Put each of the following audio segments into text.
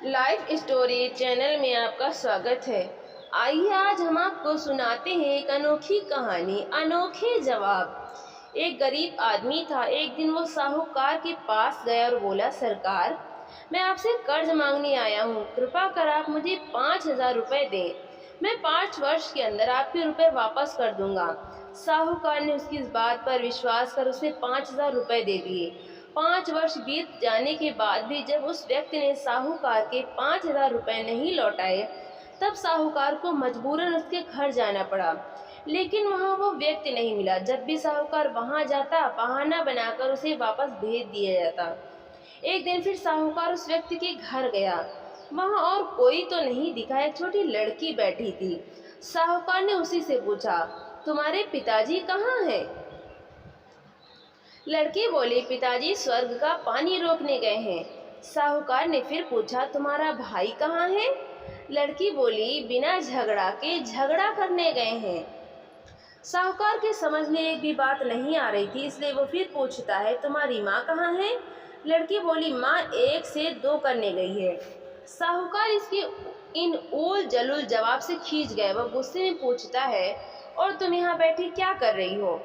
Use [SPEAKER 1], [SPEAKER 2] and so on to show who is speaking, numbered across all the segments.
[SPEAKER 1] Life story channel में आपका स्वागत है। आइए आज हम आपको सुनाते हैं एक अनोखी कहानी, अनोखे जवाब। एक गरीब आदमी था। एक दिन वो साहूकार के पास गया और बोला, सरकार, मैं आपसे कर्ज मांगने आया हूँ। कृपा कर आप मुझे 5,000 रुपये दें। मैं 5 वर्ष के अंदर आपके रुपए वापस कर दूंगा। साहूकार ने उसकी इस बात पर विश्वास कर उसे 5,000 रुपये दे दिए। 5 वर्ष बीत जाने के बाद भी जब उस व्यक्ति ने साहूकार के 5,000 रुपये नहीं लौटाए, तब साहूकार को मजबूरन उसके घर जाना पड़ा। लेकिन वहाँ वो व्यक्ति नहीं मिला। जब भी साहूकार वहाँ जाता, बहाना बनाकर उसे वापस भेज दिया जाता। एक दिन फिर साहूकार उस व्यक्ति के घर गया। वहाँ और कोई तो नहीं दिखा, एक छोटी लड़की बैठी थी। साहूकार ने उसी से पूछा, तुम्हारे पिताजी कहाँ हैं? लड़की बोली, पिताजी स्वर्ग का पानी रोकने गए हैं। साहूकार ने फिर पूछा, तुम्हारा भाई कहाँ है? लड़की बोली, बिना झगड़ा के झगड़ा करने गए हैं। साहूकार के समझ में एक भी बात नहीं आ रही थी, इसलिए वो फिर पूछता है, तुम्हारी माँ कहाँ है? लड़की बोली, माँ 1 से 2 करने गई है। साहूकार इसके इन उल जलूल जवाब से खींच गए। वह गुस्से में पूछता है, और तुम यहाँ बैठी क्या कर रही हो?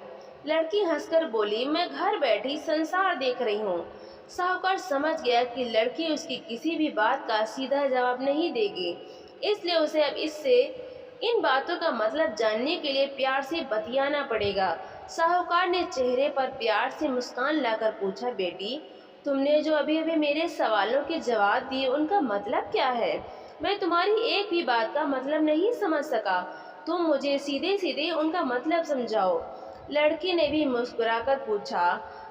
[SPEAKER 1] लड़की हंसकर बोली, मैं घर बैठी संसार देख रही हूँ। साहूकार समझ गया कि लड़की उसकी किसी भी बात का सीधा जवाब नहीं देगी, इसलिए उसे अब इससे इन बातों का मतलब जानने के लिए प्यार से बतियाना पड़ेगा। साहूकार ने चेहरे पर प्यार से मुस्कान लाकर पूछा, बेटी, तुमने जो अभी अभी मेरे सवालों के जवाब दिए, उनका मतलब क्या है? मैं तुम्हारी एक भी बात का मतलब नहीं समझ सका। तुम मुझे सीधे सीधे उनका मतलब समझाओ। लड़की ने भी मुस्कुराकर पूछा,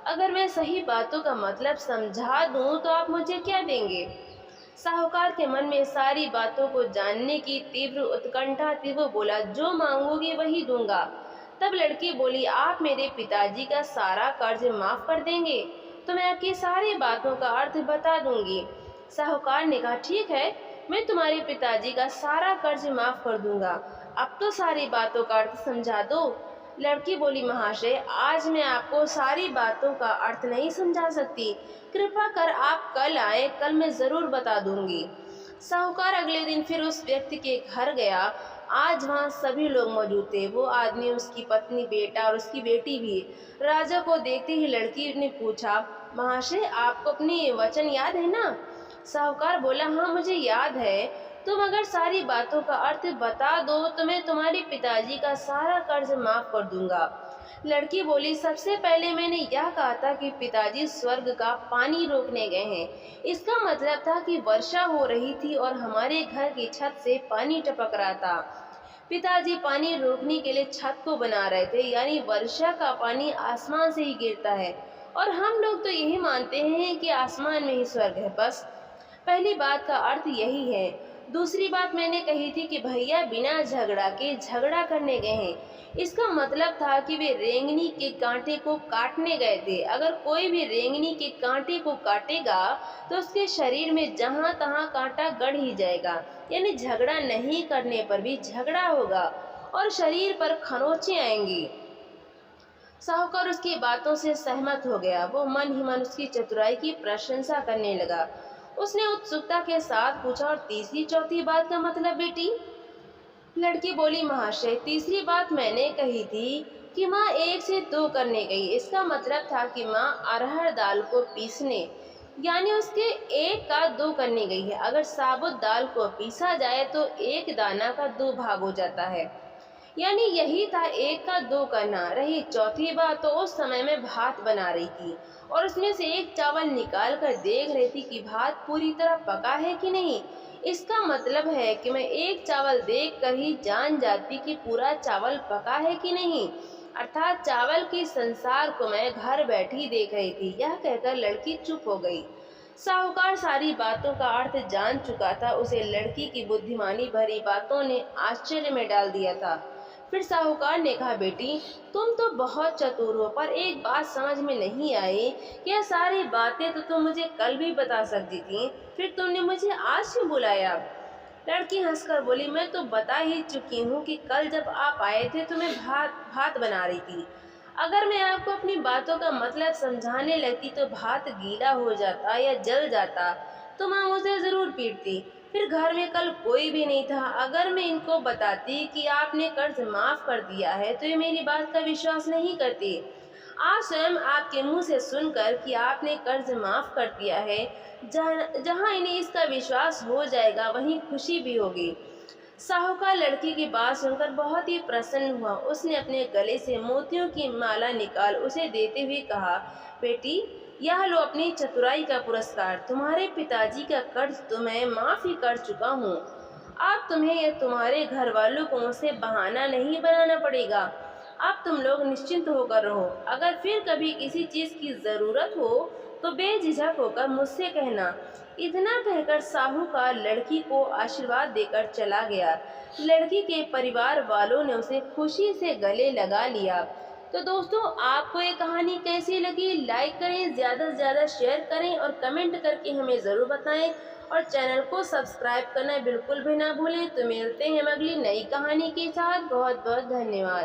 [SPEAKER 1] अगर मैं सही बातों का मतलब समझा दूं तो आप मुझे क्या देंगे? साहूकार के मन में सारी बातों को जानने की तीव्र उत्कंठा थी। वो बोला, जो मांगोगे वही दूंगा। तब लड़की बोली, आप मेरे पिताजी का सारा कर्ज माफ कर देंगे तो मैं आपकी सारी बातों का अर्थ बता दूंगी। साहूकार ने कहा, ठीक है, मैं तुम्हारे पिताजी का सारा कर्ज माफ कर दूंगा। अब तो सारी बातों का अर्थ समझा दो। लड़की बोली, महाशय, आज मैं आपको सारी बातों का अर्थ नहीं समझा सकती। कृपा कर आप कल आए, कल मैं ज़रूर बता दूंगी। साहूकार अगले दिन फिर उस व्यक्ति के घर गया। आज वहाँ सभी लोग मौजूद थे। वो आदमी, उसकी पत्नी, बेटा और उसकी बेटी भी। राजा को देखते ही लड़की ने पूछा, महाशय, आपको अपनी वचन याद है ना? साहूकार बोला, हाँ, मुझे याद है। तुम अगर सारी बातों का अर्थ बता दो तो मैं तुम्हारे पिताजी का सारा कर्ज माफ कर दूंगा। लड़की बोली, सबसे पहले मैंने यह कहा था कि पिताजी स्वर्ग का पानी रोकने गए हैं। इसका मतलब था कि वर्षा हो रही थी और हमारे घर की छत से पानी टपक रहा था। पिताजी पानी रोकने के लिए छत को बना रहे थे, यानी वर्षा का पानी आसमान से ही गिरता है, और हम लोग तो यही मानते हैं कि आसमान में ही स्वर्ग है। बस पहली बात का अर्थ यही है। दूसरी बात मैंने कही थी कि भैया बिना झगड़ा के झगड़ा करने गए हैं। इसका मतलब था कि वे रेंगनी के कांटे को काटने गए थे। अगर कोई भी रेंगनी के कांटे को काटेगा तो उसके शरीर में जहां तहां कांटा गड़ ही जाएगा, यानी झगड़ा नहीं करने पर भी झगड़ा होगा और शरीर पर खरोंचें आएंगी। साहूकार उसकी बातों से सहमत हो गया। वो मन ही मन उसकी चतुराई की प्रशंसा करने लगा। उसने उत्सुकता के साथ पूछा, और तीसरी चौथी बात का मतलब बेटी? लड़की बोली, महाशय, तीसरी बात मैंने कही थी कि माँ 1 से 2 करने गई। इसका मतलब था कि माँ अरहर दाल को पीसने, यानी उसके 1 का 2 करने गई है। अगर साबुत दाल को पीसा जाए तो 1 दाना का 2 भाग हो जाता है, यानी यही था 1 का 2 करना। रही चौथी बात, तो उस समय में भात बना रही थी और उसमें से 1 चावल निकाल कर देख रही थी कि भात पूरी तरह पका है कि नहीं। इसका मतलब है कि मैं 1 चावल देख कर ही जान जाती कि पूरा चावल पका है कि नहीं, अर्थात चावल के संसार को मैं घर बैठी देख रही थी। यह कहकर लड़की चुप हो गई। साहूकार सारी बातों का अर्थ जान चुका था। उसे लड़की की बुद्धिमानी भरी बातों ने आश्चर्य में डाल दिया था। फिर साहूकार ने कहा, बेटी, तुम तो बहुत चतुर हो, पर एक बात समझ में नहीं आई कि यह सारी बातें तो तुम मुझे कल भी बता सकती थी, फिर तुमने मुझे आज क्यों बुलाया? लड़की हंसकर बोली, मैं तो बता ही चुकी हूँ कि कल जब आप आए थे तो मैं भात बना रही थी। अगर मैं आपको अपनी बातों का मतलब समझाने लगती तो भात गीला हो जाता या जल जाता। तो माँ मुझे ज़रूर पीटती। फिर घर में कल कोई भी नहीं था। अगर मैं इनको बताती कि आपने कर्ज माफ़ कर दिया है तो ये मेरी बात का विश्वास नहीं करती। आज स्वयं आपके मुंह से सुनकर कि आपने कर्ज माफ़ कर दिया है, जहाँ इन्हें इसका विश्वास हो जाएगा वहीं खुशी भी होगी। साहूकार लड़की की बात सुनकर बहुत ही प्रसन्न हुआ। उसने अपने गले से मोतियों की माला निकाल उसे देते हुए कहा, बेटी, यह लो अपनी चतुराई का पुरस्कार। तुम्हारे पिताजी का कर्ज तो मैं माफ ही कर चुका हूँ। अब तुम्हें या तुम्हारे घर वालों को मुझसे बहाना नहीं बनाना पड़ेगा। अब तुम लोग निश्चिंत होकर रहो। अगर फिर कभी किसी चीज़ की ज़रूरत हो तो बेझिझक होकर मुझसे कहना। इतना कहकर साहूकार लड़की को आशीर्वाद देकर चला गया। लड़की के परिवार वालों ने उसे खुशी से गले लगा लिया। तो दोस्तों, आपको ये कहानी कैसी लगी? लाइक करें, ज़्यादा से ज़्यादा शेयर करें और कमेंट करके हमें ज़रूर बताएं। और चैनल को सब्सक्राइब करना बिल्कुल भी ना भूलें। तो मिलते हैं हम अगली नई कहानी के साथ। बहुत बहुत धन्यवाद।